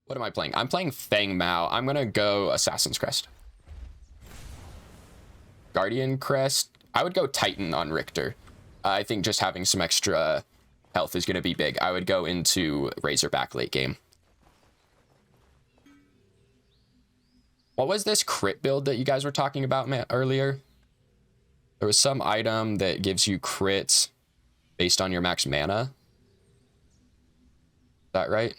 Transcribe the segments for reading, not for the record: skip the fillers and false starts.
What am I playing? I'm playing Feng Mao. I'm gonna go Assassin's Crest. Guardian Crest. I would go Titan on Richter. I think just having some extra health is gonna be big. I would go into Razorback late game. What was this crit build that you guys were talking about, Matt, earlier? There was some item that gives you crits based on your max mana. Is that right?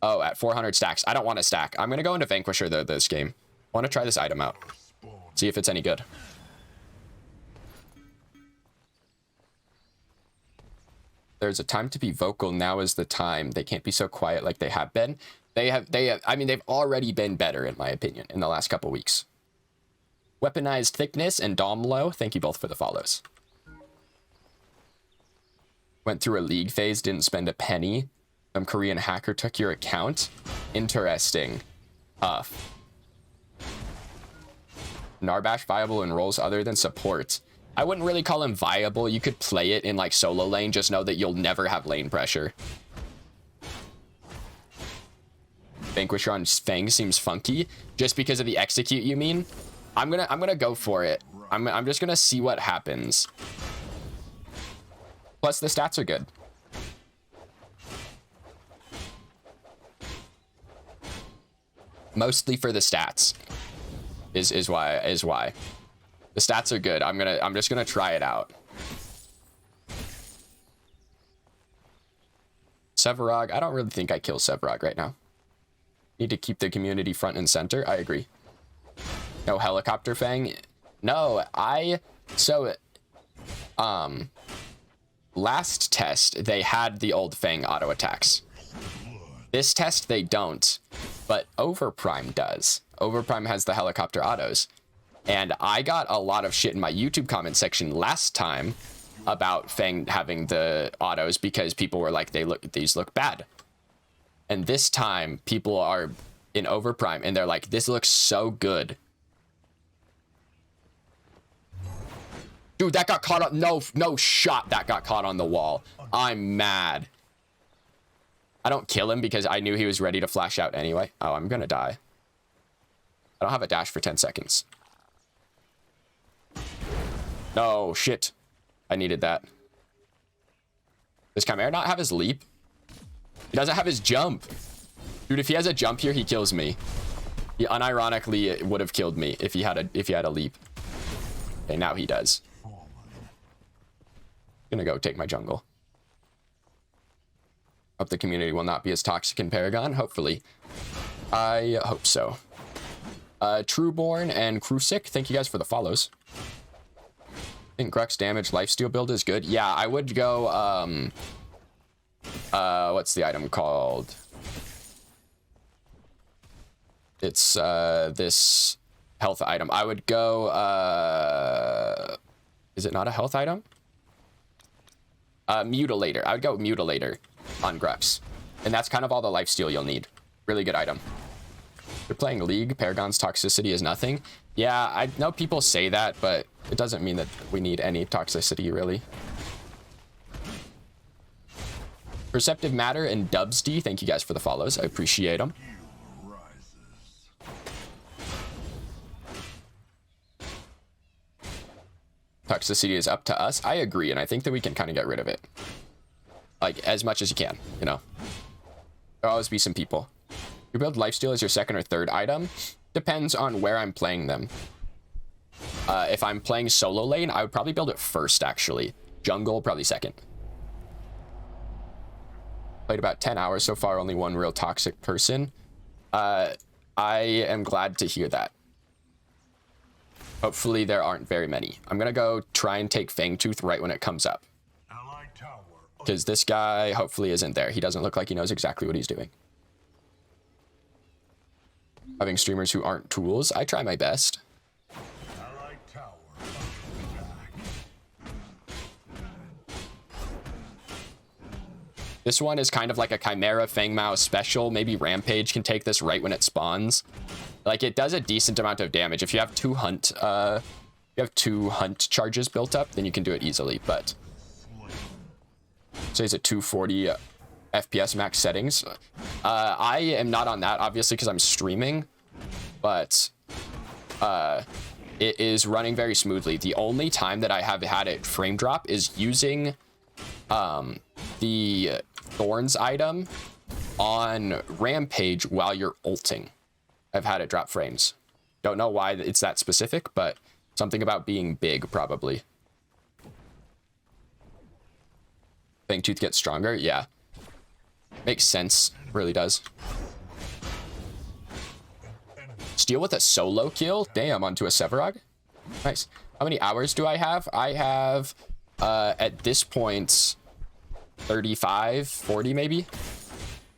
Oh, at 400 stacks. I don't want to stack. I'm going to go into Vanquisher, though, this game. I want to try this item out. See if it's any good. There's a time to be vocal. Now is the time. They can't be so quiet like they have been. I mean, they've already been better, in my opinion, in the last couple weeks. Weaponized Thickness and Domlo. Thank you both for the follows. Went through a league phase, didn't spend a penny. Some Korean hacker took your account. Interesting. Tough. Narbash viable in roles other than support. I wouldn't really call him viable. You could play it in like solo lane. Just know that you'll never have lane pressure. Vanquisher on Fang seems funky. Just because of the execute, you mean? I'm gonna go for it. I'm just gonna see what happens. Plus the stats are good. Mostly for the stats is why. The stats are good. I'm just gonna try it out. Sevarog, I don't really think I kill Sevarog right now. Need to keep the community front and center. I agree. No helicopter Fang. No, last test they had the old Fang auto attacks. This test they don't, but overprime does. Overprime has the helicopter autos. And I got a lot of shit in my YouTube comment section last time about Fang having the autos because people were like, these look bad. And this time people are in overprime and they're like, this looks so good. Dude, that got caught on, no shot that got caught on the wall. I'm mad. I don't kill him because I knew he was ready to flash out anyway. Oh, I'm gonna die. I don't have a dash for 10 seconds. No, shit. I needed that. Does Chimera not have his leap? He doesn't have his jump. Dude, if he has a jump here, he kills me. He unironically would have killed me if he had a leap. Okay, now he does. Gonna go take my jungle. Hope the community will not be as toxic in Paragon. Hopefully. I hope so. Trueborn and Krusik, thank you guys for the follows. I think Grux damage lifesteal build is good. Yeah, I would go, what's the item called? It's, this health item. I would go, is it not a health item? Mutilator. I would go Mutilator on Grux. And that's kind of all the lifesteal you'll need. Really good item. If you're playing League, Paragon's toxicity is nothing. Yeah, I know people say that, but it doesn't mean that we need any toxicity, really. Perceptive Matter and Dubsd, thank you guys for the follows. I appreciate them. Toxicity is up to us. I agree, and I think that we can kind of get rid of it. Like, as much as you can, you know. There'll always be some people. You build lifesteal as your second or third item. Depends on where I'm playing them. If I'm playing solo lane, I would probably build it first, actually. Jungle, probably second. Played about 10 hours so far, only one real toxic person. I am glad to hear that. Hopefully there aren't very many. I'm gonna go try and take Fangtooth right when it comes up. Because this guy hopefully isn't there. He doesn't look like he knows exactly what he's doing. Having streamers who aren't tools, I try my best. This one is kind of like a Chimera Feng Mao special. Maybe Rampage can take this right when it spawns. Like, it does a decent amount of damage. If you have 2 hunt you have 2 hunt charges built up, then you can do it easily. But say it's at 240 FPS max settings. I am not on that, obviously, because I'm streaming, but it is running very smoothly. The only time that I have had it frame drop is using the Thorns item on Rampage while you're ulting. I've had it drop frames. Don't know why it's that specific, but something about being big, probably. Fangtooth gets stronger? Yeah. Makes sense. Really does. Steal with a solo kill? Damn, onto a Sevarog. Nice. How many hours do I have? I have, at this point, 35, 40 maybe?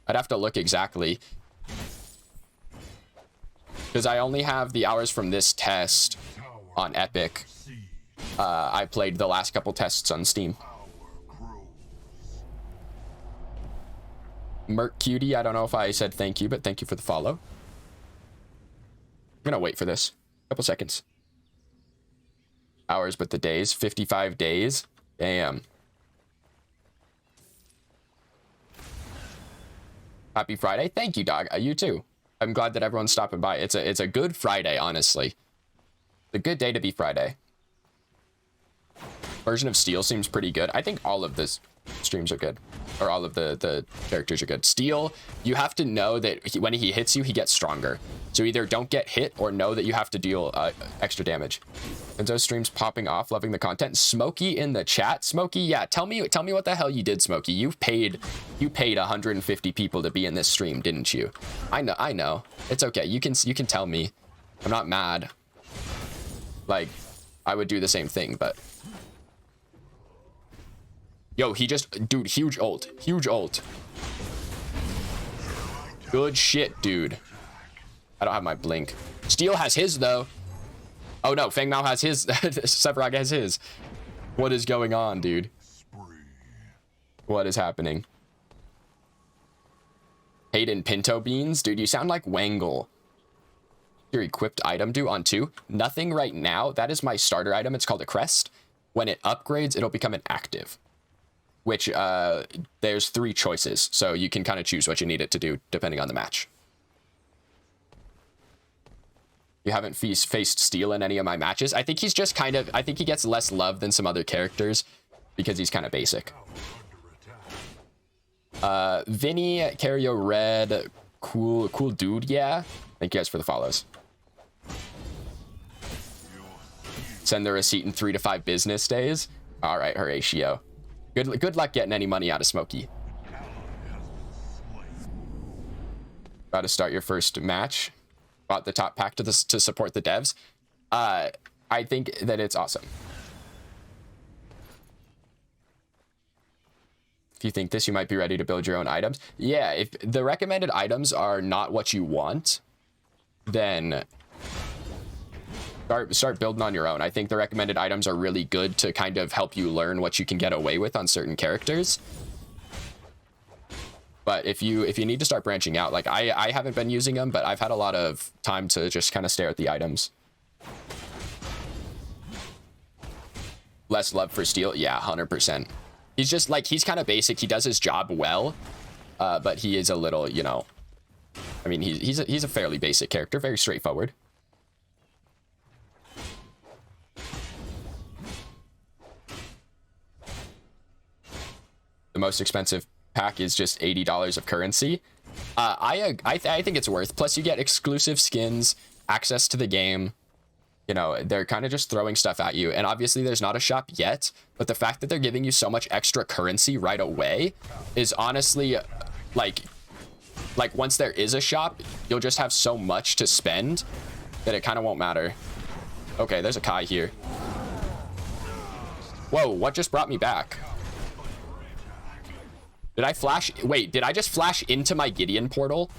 I'd have to look exactly. Because I only have the hours from this test on Epic. I played the last couple tests on Steam. Merc Cutie, I don't know if I said thank you, but thank you for the follow. I'm gonna wait for this. Couple seconds. Hours, but the days. 55 days. Damn. Happy Friday. Thank you, dog. You too. I'm glad that everyone's stopping by. It's a good Friday, honestly. It's a good day to be Friday. Version of Steel seems pretty good. I think all of this streams are good, or all of the characters are good. Steel, you have to know that when he hits you, he gets stronger. So either don't get hit or know that you have to deal extra damage. Enzo streams popping off, loving the content. Smokey in the chat. Smokey, yeah, tell me what the hell you did, Smokey. You paid 150 people to be in this stream, didn't you? I know. It's okay. You can tell me. I'm not mad. Like, I would do the same thing, but yo, he just, dude, huge ult. Huge ult. Good shit, dude. I don't have my blink. Steel has his, though. Oh, no, Feng Mao has his. Sevarog has his. What is going on, dude? What is happening? Hayden Pinto Beans? Dude, you sound like Wangle. Your equipped item do on 2? Nothing right now. That is my starter item. It's called a crest. When it upgrades, it'll become an active. Which, there's 3 choices, so you can kind of choose what you need it to do, depending on the match. You haven't faced Steel in any of my matches. I think he's just kind of, I think he gets less love than some other characters, because he's kind of basic. Vinny, Cario Red, cool dude, yeah. Thank you guys for the follows. Send the receipt in 3 to 5 business days. All right, Horatio. Good luck getting any money out of Smokey. About to start your first match. Bought the top pack to support the devs. I think that it's awesome. If you think this, you might be ready to build your own items. Yeah, if the recommended items are not what you want, then start building on your own. I think the recommended items are really good to kind of help you learn what you can get away with on certain characters. But if you need to start branching out, like I haven't been using them, but I've had a lot of time to just kind of stare at the items. Less love for Steel? Yeah, 100%. He's just like, he's kind of basic. He does his job well, but he is a little, you know, I mean, he's a fairly basic character, very straightforward. The most expensive pack is just $80 of currency. I think it's worth. Plus, you get exclusive skins, access to the game. You know, they're kind of just throwing stuff at you. And obviously, there's not a shop yet. But the fact that they're giving you so much extra currency right away is honestly, like once there is a shop, you'll just have so much to spend that it kind of won't matter. Okay, there's a Kai here. Whoa, what just brought me back? Did I flash? Wait, did I just flash into my Gideon portal?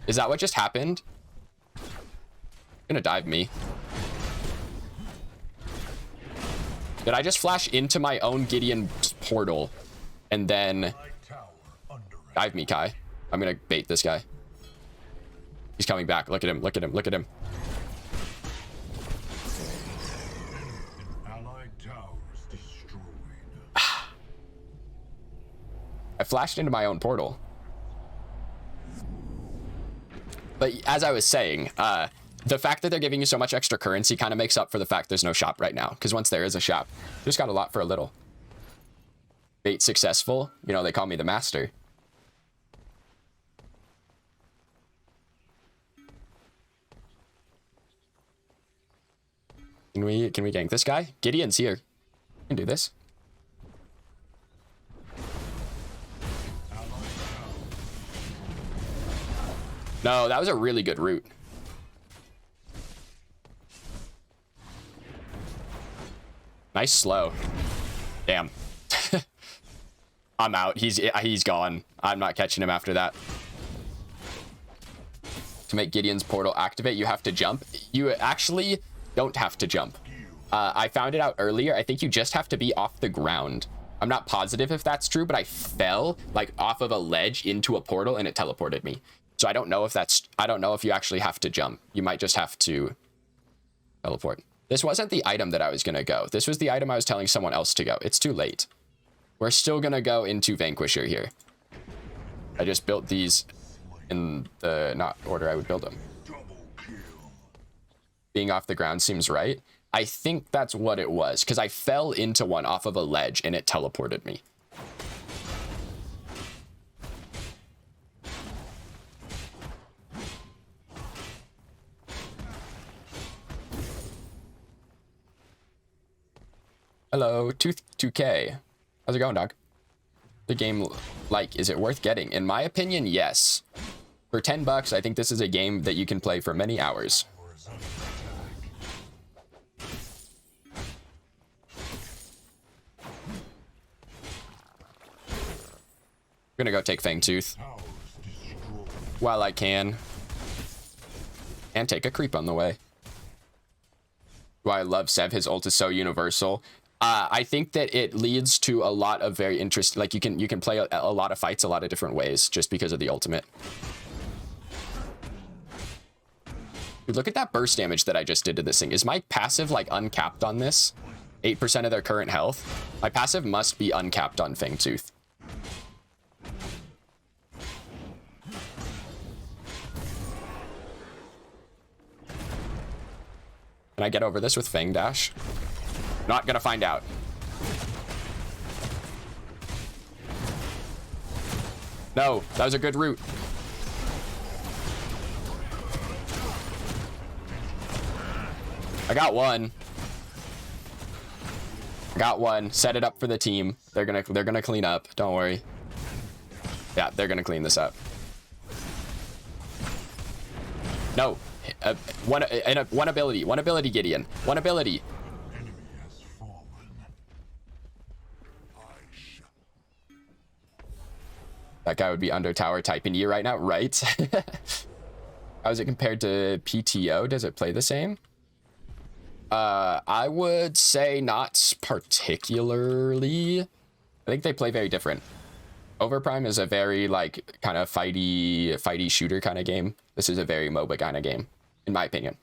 Is that what just happened? Gonna dive me. Did I just flash into my own Gideon portal and then dive me, Kai? I'm gonna bait this guy. He's coming back. Look at him. Look at him. Look at him. I flashed into my own portal. But as I was saying, the fact that they're giving you so much extra currency kind of makes up for the fact there's no shop right now. Because once there is a shop, you just got a lot for a little. Bait successful. You know, they call me the master. Can we gank this guy? Gideon's here. We can do this. No, that was a really good route. Nice slow. Damn. I'm out. He's gone. I'm not catching him after that. To make Gideon's portal activate, you have to jump. You actually don't have to jump. I found it out earlier. I think you just have to be off the ground. I'm not positive if that's true, but I fell like off of a ledge into a portal and it teleported me. So I don't know if you actually have to jump. You might just have to teleport. This wasn't the item that I was going to go. This was the item I was telling someone else to go. It's too late. We're still going to go into Vanquisher here. I just built these in the not order I would build them. Being off the ground seems right. I think that's what it was, because I fell into one off of a ledge and it teleported me. Hello, Tooth 2K. How's it going, dog? The game, like, is it worth getting? In my opinion, yes. For 10 bucks, I think this is a game that you can play for many hours. I'm gonna go take Fangtooth while I can. And take a creep on the way. Do I love Sev? His ult is so universal. I think that it leads to a lot of very interesting, like you can play a lot of fights a lot of different ways just because of the ultimate. Dude, look at that burst damage that I just did to this thing. Is my passive like uncapped on this? 8% of their current health. My passive must be uncapped on Fangtooth. Can I get over this with Fang Dash? Not gonna find out. No, that was a good route. I got one. Got one. Set it up for the team. They're gonna clean up. Don't worry. Yeah, they're gonna clean this up. No. One ability, Gideon. One ability. That guy would be under tower typing you right now, right? How is it compared to PTO? Does it play the same? I would say not particularly. I think they play very different. Overprime is a very like kind of fighty shooter kind of game. This is a very MOBA kind of game, in my opinion.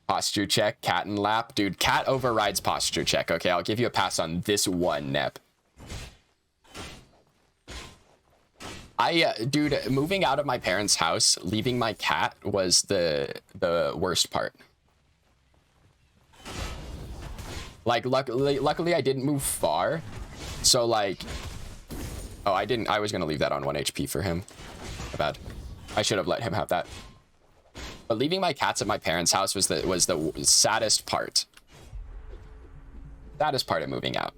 Posture check, cat and lap. Dude, cat overrides posture check. Okay, I'll give you a pass on this one, Nep. Dude, moving out of my parents' house, leaving my cat was the worst part. Like, luckily I didn't move far. So, like... Oh, I didn't. I was going to leave that on 1 HP for him. My bad. I should have let him have that. But leaving my cats at my parents' house was the saddest part. Saddest part of moving out.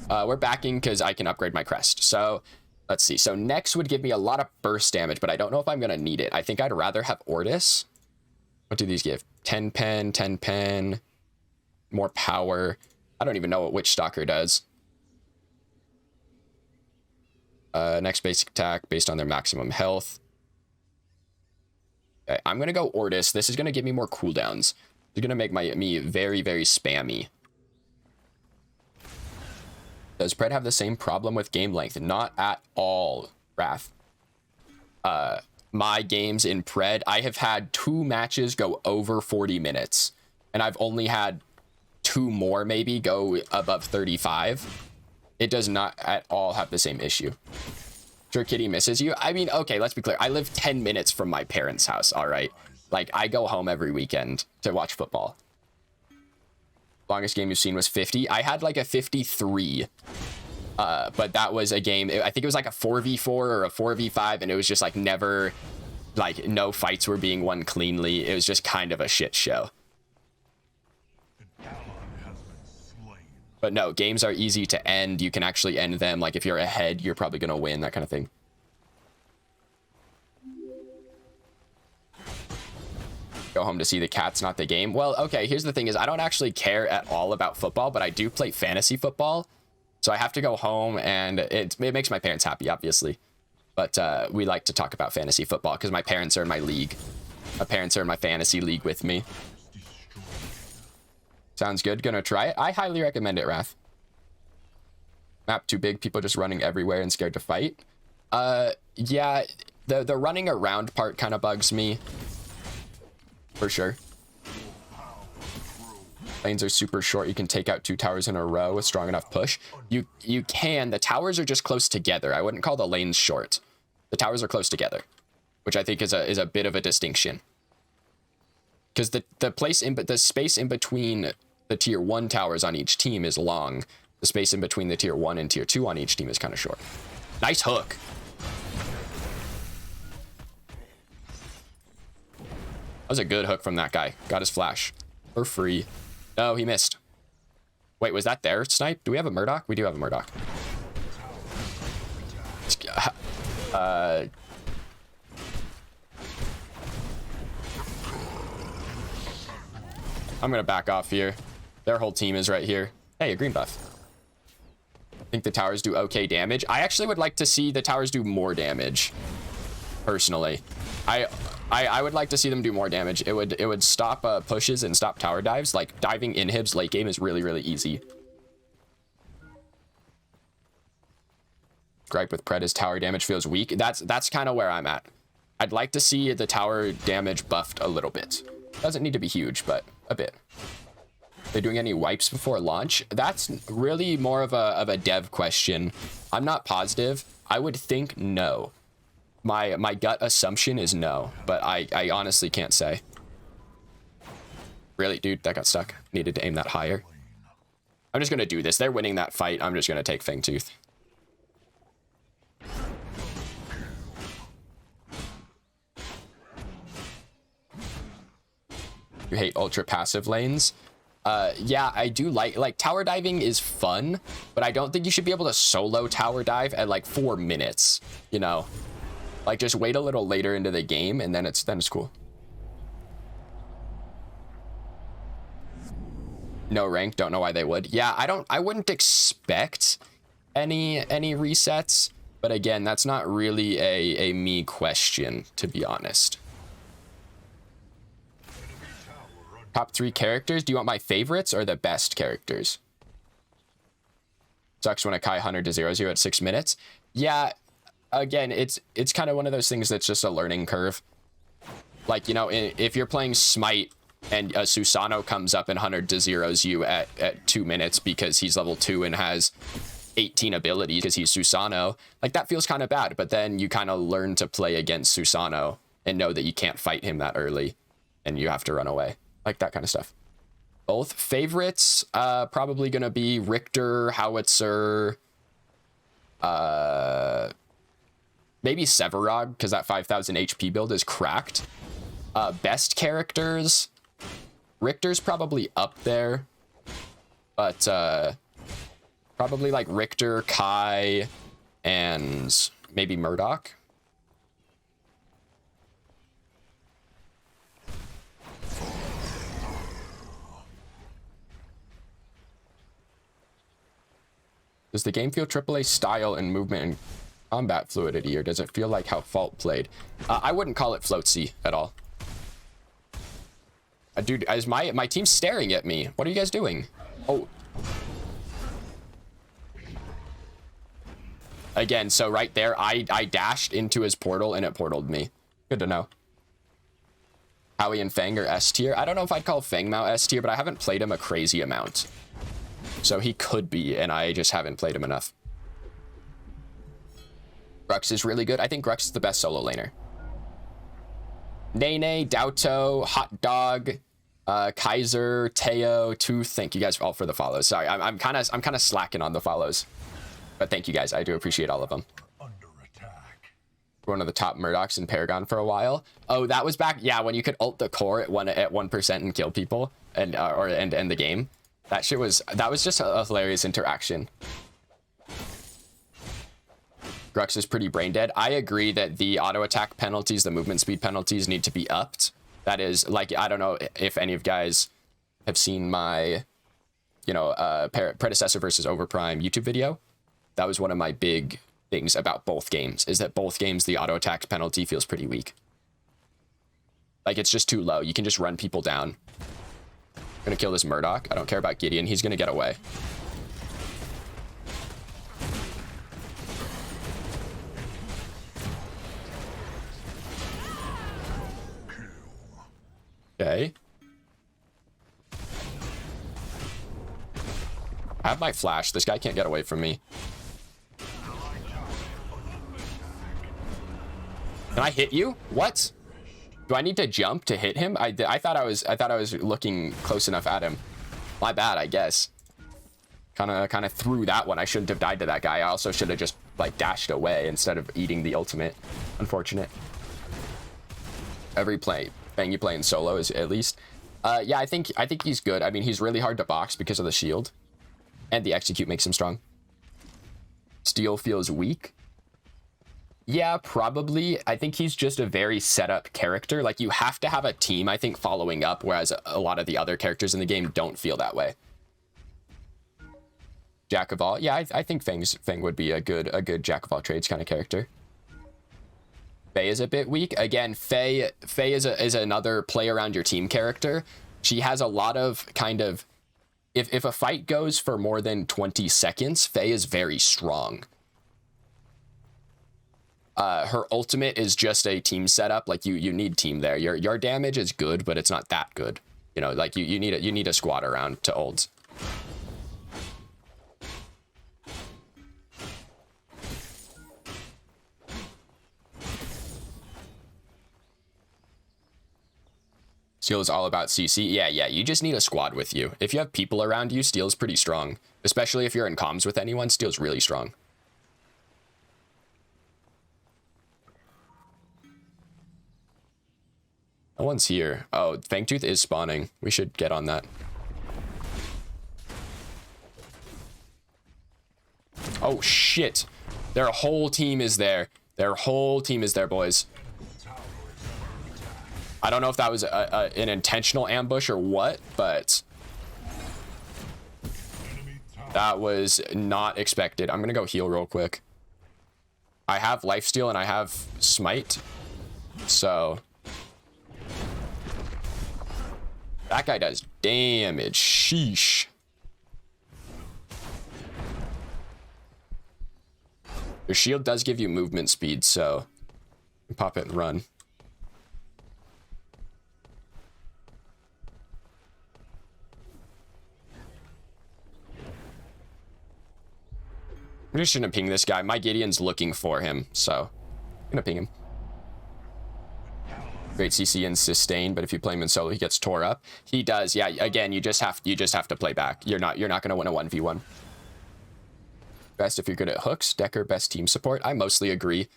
We're backing because I can upgrade my crest. So, let's see. So, next would give me a lot of burst damage, but I don't know if I'm going to need it. I think I'd rather have Ortis. What do these give? 10 pen, 10 pen, more power. I don't even know what Witch Stalker does. Next basic attack based on their maximum health. Okay, I'm going to go Ortis. This is going to give me more cooldowns. It's going to make me very, very spammy. Does Pred have the same problem with game length? Not at all, Wrath. My games in Pred, I have had 2 matches go over 40 minutes. And I've only had 2 more maybe go above 35, it does not at all have the same issue. Sure, Kitty misses you. I mean, okay, let's be clear. I live 10 minutes from my parents' house, all right? Like, I go home every weekend to watch football. Longest game you've seen was 50. I had like a 53. But that was a game, I think it was like a 4v4 or a 4v5, and it was just like never, like no fights were being won cleanly. It was just kind of a shit show. But no, games are easy to end. You can actually end them. Like if you're ahead, you're probably going to win, that kind of thing. Go home to see the cats, not the game. Well, okay, here's the thing is I don't actually care at all about football, but I do play fantasy football. So I have to go home, and it makes my parents happy, obviously. But we like to talk about fantasy football because my parents are in my league. My parents are in my fantasy league with me. Sounds good. Gonna try it. I highly recommend it, Wrath. Map too big. People just running everywhere and scared to fight. Yeah, the running around part kind of bugs me. For sure. Lanes are super short. You can take out 2 towers in a row with strong enough push. You can. The towers are just close together. I wouldn't call the lanes short. The towers are close together, which I think is a bit of a distinction. Because the space in between the tier 1 towers on each team is long. The space in between the tier 1 and tier 2 on each team is kind of short. Nice hook. That was a good hook from that guy. Got his flash for free. No, he missed. Wait, was that their snipe? Do we have a Murdoch? We do have a Murdoch. I'm gonna back off here. Their whole team is right here. Hey, a green buff. I think the towers do okay damage. I actually would like to see the towers do more damage. Personally. I would like to see them do more damage. It would stop pushes and stop tower dives. Like diving inhibs late game is really, really easy. Gripe with Pred is tower damage feels weak. That's kind of where I'm at. I'd like to see the tower damage buffed a little bit. Doesn't need to be huge, but a bit. They're doing any wipes before launch? That's really more of a dev question. I'm not positive. I would think no. My gut assumption is no, but I honestly can't say. Really, dude, that got stuck. Needed to aim that higher. I'm just gonna do this. They're winning that fight. I'm just gonna take Fangtooth. You hate ultra passive lanes? Yeah, I do like tower diving is fun, but I don't think you should be able to solo tower dive at like 4 minutes, you know? Like just wait a little later into the game and then it's cool. No rank, don't know why they would. Yeah, I wouldn't expect any resets, but again, that's not really a me question, to be honest. Top 3 characters. Do you want my favorites or the best characters? Sucks when a Kai 100 to 0-0 at 6 minutes. Yeah, again, it's kind of one of those things that's just a learning curve. Like, you know, if you're playing Smite and a Susano comes up and 100 to 0s you at 2 minutes because he's level 2 and has 18 abilities because he's Susano, like that feels kind of bad. But then you kind of learn to play against Susano and know that you can't fight him that early and you have to run away. Like that kind of stuff. Both favorites, probably gonna be Richter, Howitzer, maybe Severog, because that 5,000 HP build is cracked. Best characters, Richter's probably up there, but probably like Richter, Kai, and maybe Murdoch. Does the game feel AAA style and movement and combat fluidity, or does it feel like how Fault played? I wouldn't call it floatsy at all. Dude, is my team's staring at me. What are you guys doing? Oh. Again, so right there, I dashed into his portal and it portaled me. Good to know. Howie and Feng are S tier. I don't know if I'd call Feng Mao S tier, but I haven't played him a crazy amount. So he could be, and I just haven't played him enough. Grux is really good. I think Grux is the best solo laner. Nene, Dauto, Hot Dog, Kaiser, Teo, Tooth. Thank you guys all for the follows. Sorry, I'm kind of slacking on the follows, but thank you guys. I do appreciate all of them. One of the top Murdochs in Paragon for a while. Oh, that was back, yeah, when you could ult the core at 1% and kill people and end the game. That was just a hilarious interaction. Grux is pretty brain dead. I agree that the auto attack penalties, the movement speed penalties, need to be upped. That is, like, I don't know if any of you guys have seen my, you know, predecessor versus overprime YouTube video. That was one of my big things about both games, is that both games the auto attack penalty feels pretty weak. Like, it's just too low. You can just run people down. I'm gonna kill this Murdoch. I don't care about Gideon. He's gonna get away. Okay. I have my flash. This guy can't get away from me. Can I hit you? What? Do I need to jump to hit him? I thought I was looking close enough at him. My bad, I guess. Kind of threw that one. I shouldn't have died to that guy. I also should have just like dashed away instead of eating the ultimate. Unfortunate. Every thing you play in solo is at least. Yeah, I think he's good. I mean, he's really hard to box because of the shield, and the execute makes him strong. Steel feels weak. Yeah, probably. I think he's just a very set-up character. Like, you have to have a team, I think, following up, whereas a lot of the other characters in the game don't feel that way. Jack of all. Yeah, I think Feng would be a good jack of all trades kind of character. Faye is a bit weak. Again, Faye is another play around your team character. She has a lot of kind of... If a fight goes for more than 20 seconds, Faye is very strong. Her ultimate is just a team setup. Like, you need team there. Your damage is good, but it's not that good. You know, like you need a squad around to ult. Steel is all about CC. Yeah, you just need a squad with you. If you have people around you, Steel's pretty strong. Especially if you're in comms with anyone, Steel's really strong. No one's here. Oh, Fangtooth is spawning. We should get on that. Oh, shit. Their whole team is there. Their whole team is there, boys. I don't know if that was an intentional ambush or what, but that was not expected. I'm going to go heal real quick. I have lifesteal and I have smite, so... That guy does damage. Sheesh. Your shield does give you movement speed, so pop it and run. I'm just gonna ping this guy. My Gideon's looking for him, so I'm gonna ping him. Great CC and sustain, but if you play him in solo, he gets tore up. He does, yeah. Again, you just have to play back. You're not gonna win a 1v1. Best if you're good at hooks. Decker, best team support. I mostly agree.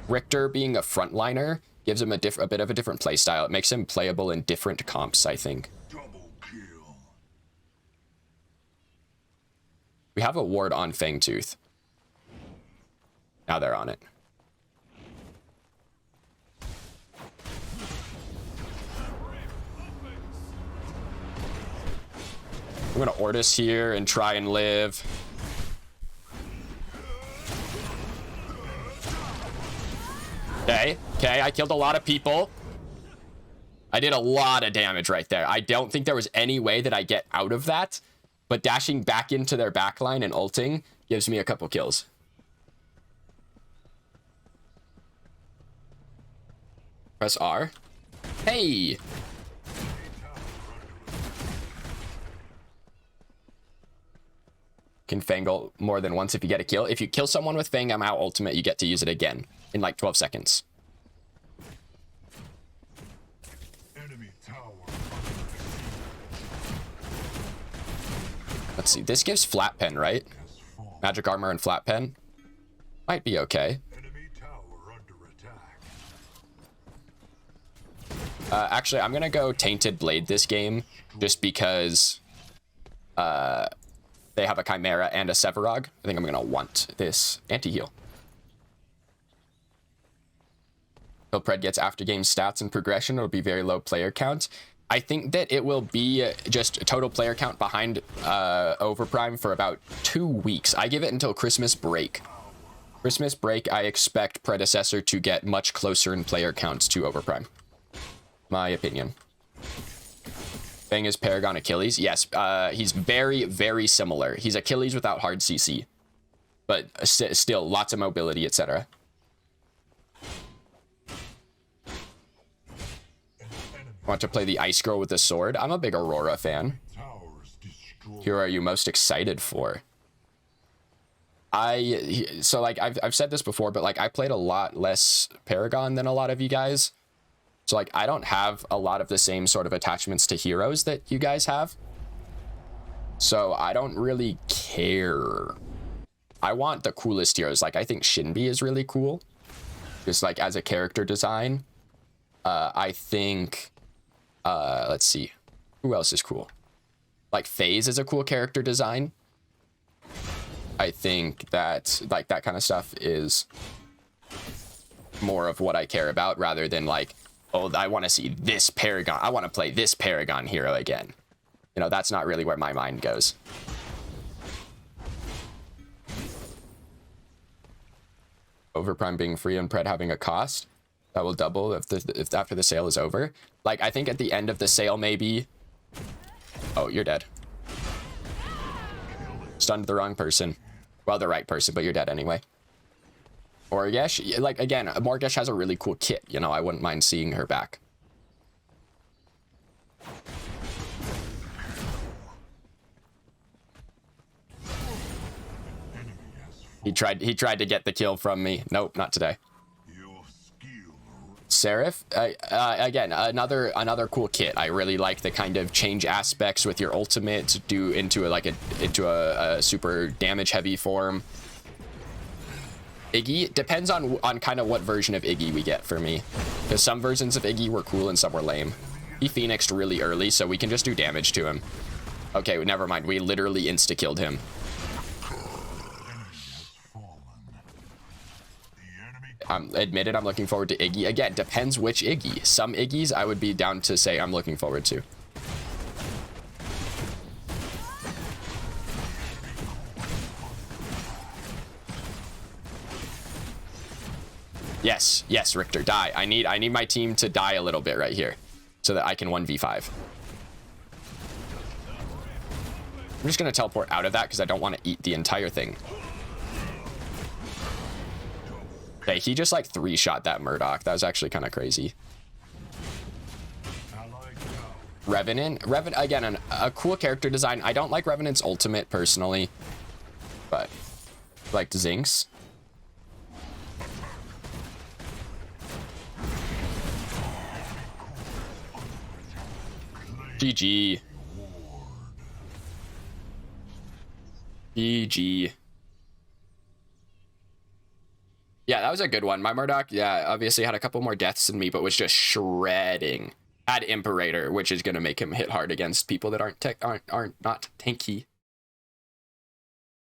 Richter being a frontliner gives him a bit of a different play style. It makes him playable in different comps, I think. We have a ward on Fangtooth. Now they're on it. I'm gonna Ortis here and try and live. Okay, I killed a lot of people. I did a lot of damage right there. I don't think there was any way that I get out of that, but dashing back into their backline and ulting gives me a couple kills. Press R. Hey! Can Fangle more than once if you get a kill. If you kill someone with Feng Mao ultimate, you get to use it again in like 12 seconds. Let's see. This gives flat pen, right? Magic armor and flat pen. Might be okay. Actually, I'm gonna go Tainted Blade this game just because they have a Chimera and a Sevarog. I think I'm gonna want this anti-heal. So Pred gets after game stats and progression. It'll be very low player count. I think that it will be just total player count behind Overprime for about 2 weeks. I give it until Christmas break. Christmas break, I expect Predecessor to get much closer in player counts to Overprime. My opinion. Feng is Paragon Achilles. Yes, he's very, very similar. He's Achilles without hard CC. But still, lots of mobility, etc. Want to play the Ice Girl with the sword? I'm a big Aurora fan. Who are you most excited for? So like I've said this before, but like I played a lot less Paragon than a lot of you guys. So like I don't have a lot of the same sort of attachments to heroes that you guys have. So I don't really care. I want the coolest heroes. Like I think Shinbi is really cool. Just like as a character design. I think let's see. Who else is cool? Like FaZe is a cool character design. I think that like that kind of stuff is more of what I care about rather than like, oh, I want to see this Paragon. I want to play this Paragon hero again. You know, that's not really where my mind goes. Overprime being free and Pred having a cost. That will double if after the sale is over. Like, I think at the end of the sale, maybe... Oh, you're dead. Stunned the wrong person. Well, the right person, but you're dead anyway. Morgesh, like, again, Morgesh has a really cool kit. You know, I wouldn't mind seeing her back. He tried to get the kill from me. Nope, not today. Seraph, again, another cool kit. I really like the kind of change aspects with your ultimate to do into a super damage heavy form. Iggy depends on kind of what version of Iggy we get for me, because some versions of Iggy were cool and some were lame. He phoenixed really early, so we can just do damage to him. Okay, never mind. We literally insta killed him. Admitted, I'm looking forward to Iggy. Again, depends which Iggy. Some Iggy's I would be down to say I'm looking forward to. Yes, yes, Richter, die. I need my team to die a little bit right here so that I can 1v5. I'm just gonna teleport out of that because I don't want to eat the entire thing. Okay, he just like 3-shot that Murdoch. That was actually kind of crazy. Revenant, again, a cool character design. I don't like Revenant's ultimate personally, but like Zinx. GG. GG. Yeah, that was a good one. My Murdoch, yeah, obviously had a couple more deaths than me, but was just shredding. Had Imperator, which is going to make him hit hard against people that aren't not tanky.